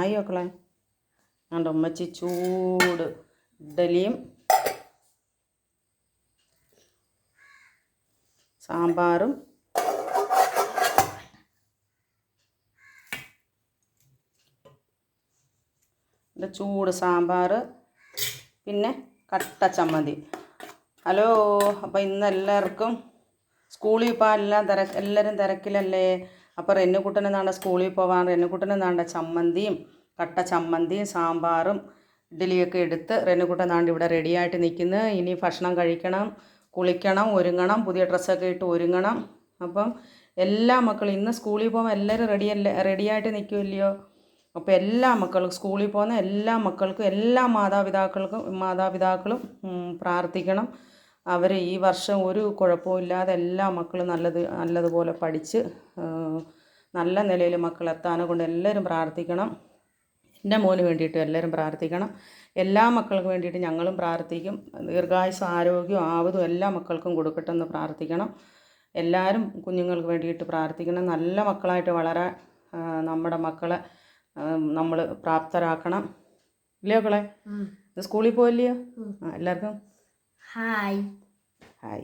ആയി മക്കളെ. കണ്ടോ ഉമ്മച്ചി ചൂട് ഇഡ്ഡലിയും സാമ്പാറും ചൂട് സാമ്പാർ പിന്നെ കട്ട ചമ്മന്തി. ഹലോ, അപ്പോൾ ഇന്ന് എല്ലാവർക്കും സ്കൂളിൽ ഇപ്പോൾ എല്ലാവരും തിരക്കിലല്ലേ. അപ്പോൾ റെന്നുകുട്ടന് നാണ്ട സ്കൂളിൽ പോവാൻ റെന്നുകുട്ടന് നാണ്ട ചമ്മന്തിയും കട്ട ചമ്മന്തിയും സാമ്പാറും ഇഡ്ഡലിയൊക്കെ എടുത്ത് റെന്നുകുട്ടൻ നാണ്ട് ഇവിടെ റെഡിയായിട്ട് നിൽക്കുന്നു. ഇനി ഭക്ഷണം കഴിക്കണം, കുളിക്കണം, ഒരുങ്ങണം, പുതിയ ഡ്രസ്സൊക്കെ ഇട്ട് ഒരുങ്ങണം. അപ്പം എല്ലാ മക്കളും ഇന്ന് സ്കൂളിൽ പോകുമ്പോൾ എല്ലാവരും റെഡിയായിട്ട് നിൽക്കുമല്ലയോ. അപ്പോൾ എല്ലാ മക്കളും സ്കൂളിൽ പോകുന്ന എല്ലാ മക്കൾക്കും എല്ലാ മാതാപിതാക്കളും പ്രാർത്ഥിക്കണം. അവർ ഈ വർഷം ഒരു കുഴപ്പമില്ലാതെ എല്ലാ മക്കളും നല്ലതുപോലെ പഠിച്ച് നല്ല നിലയിൽ മക്കളെത്താനെ കൊണ്ട് എല്ലാവരും പ്രാർത്ഥിക്കണം. എൻ്റെ മോന് വേണ്ടിയിട്ട് എല്ലാവരും പ്രാർത്ഥിക്കണം. എല്ലാ മക്കൾക്കും വേണ്ടിയിട്ട് ഞങ്ങളും പ്രാർത്ഥിക്കും. ദീർഘായുസ്സും ആരോഗ്യവും ആവതും എല്ലാ മക്കൾക്കും കൊടുക്കട്ടെ എന്ന് പ്രാർത്ഥിക്കണം. എല്ലാവരും കുഞ്ഞുങ്ങൾക്ക് വേണ്ടിയിട്ട് പ്രാർത്ഥിക്കണം. നല്ല മക്കളായിട്ട് വളരാൻ നമ്മുടെ മക്കളെ നമ്മൾ പ്രാപ്തരാക്കണം. ഇല്ലയോ മക്കളെ? സ്കൂളിൽ പോയില്ലയോ? എല്ലാവർക്കും ഹായ്.